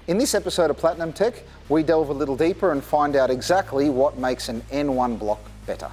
In this episode of Platinum Tech, we delve a little deeper and find out exactly what makes an N1 block better.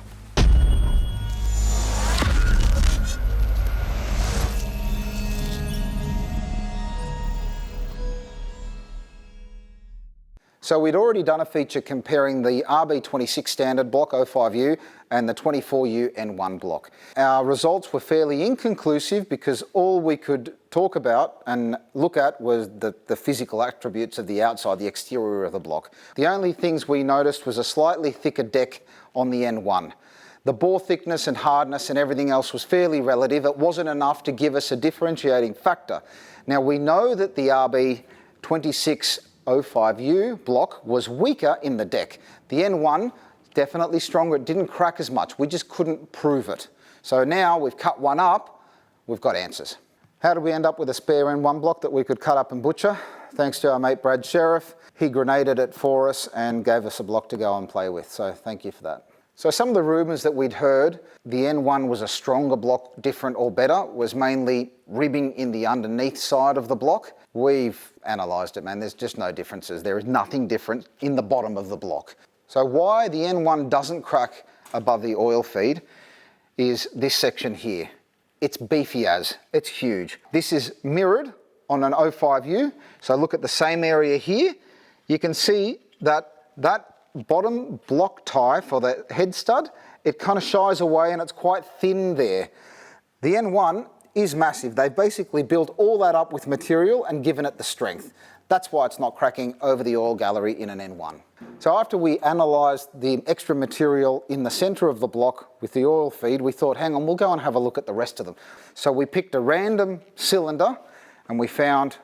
So we'd already done a feature comparing the RB26 standard block 05U and the 24U N1 block. Our results were fairly inconclusive because all we could talk about and look at was the physical attributes of the outside, the exterior of the block. The only things we noticed was a slightly thicker deck on the N1. The bore thickness and hardness and everything else was fairly relative. It wasn't enough to give us a differentiating factor. Now we know that the RB26 05U block was weaker in the deck. The N1, definitely stronger, it didn't crack as much. We just couldn't prove it. So now we've cut one up, we've got answers. How did we end up with a spare N1 block that we could cut up and butcher? Thanks to our mate Brad Sheriff. He grenaded it for us and gave us a block to go and play with, so thank you for that. So some of the rumours that we'd heard, the N1 was a stronger block, different or better, was mainly ribbing in the underneath side of the block. We've analysed it, man, there's just no differences. There is nothing different in the bottom of the block. So why the N1 doesn't crack above the oil feed is this section here. It's beefy as, it's huge. This is mirrored on an 05U, so look at the same area here. You can see that bottom block tie for the head stud, it kind of shies away and it's quite thin there. The N1 is massive. They've basically built all that up with material and given it the strength. That's why it's not cracking over the oil gallery in an N1. So after we analysed the extra material in the centre of the block with the oil feed, we thought, hang on, we'll go and have a look at the rest of them. So we picked a random cylinder and we found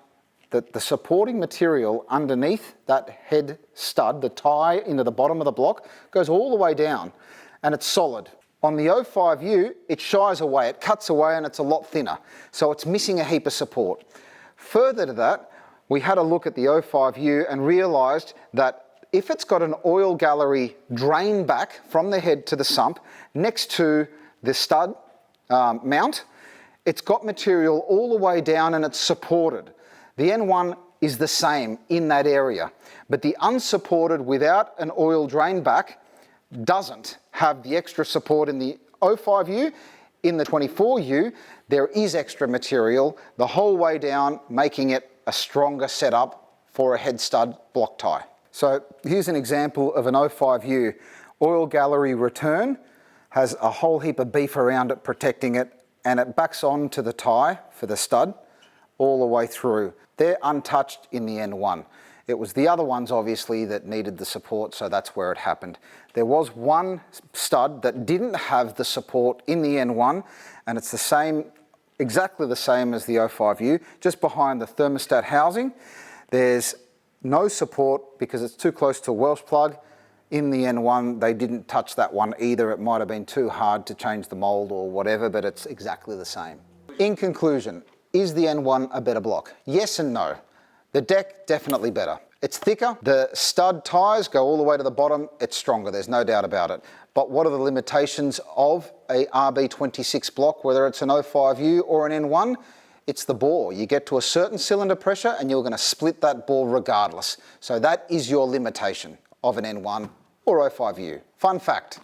that the supporting material underneath that head stud, the tie into the bottom of the block, goes all the way down and it's solid. On the 05U, it shies away, it cuts away and it's a lot thinner. So it's missing a heap of support. Further to that, we had a look at the 05U and realised that if it's got an oil gallery drain back from the head to the sump next to the stud mount, it's got material all the way down and it's supported. The N1 is the same in that area, but the unsupported without an oil drain back doesn't have the extra support in the 05U. In the 24U, there is extra material the whole way down, making it a stronger setup for a head stud block tie. So here's an example of an 05U. Oil gallery return has a whole heap of beef around it protecting it, and it backs on to the tie for the stud all the way through. They're untouched in the N1. It was the other ones obviously that needed the support, so that's where it happened. There was one stud that didn't have the support in the N1, and it's the same, exactly the same as the 05U, just behind the thermostat housing. There's no support because it's too close to a Welsh plug. In the N1, they didn't touch that one either. It might have been too hard to change the mold or whatever, but it's exactly the same. In conclusion, is the N1 a better block? Yes and no. The deck, definitely better. It's thicker. The stud ties go all the way to the bottom. It's stronger, there's no doubt about it. But what are the limitations of a RB26 block, whether it's an 05U or an N1? It's the bore. You get to a certain cylinder pressure and you're going to split that bore regardless. So that is your limitation of an N1 or 05U. Fun fact.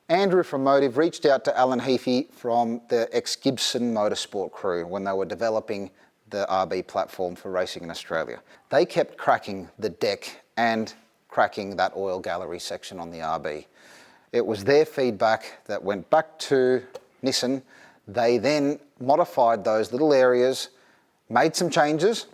Andrew from Motive reached out to Alan Heafy from the ex-Gibson Motorsport crew when they were developing the RB platform for racing in Australia. They kept cracking the deck and cracking that oil gallery section on the RB. It was their feedback that went back to Nissan. They then modified those little areas, made some changes,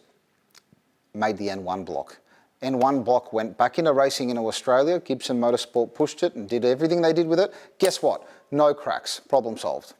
made the N1 block. N1 block went back into racing in Australia. Gibson Motorsport pushed it and did everything they did with it. Guess what? No cracks. Problem solved.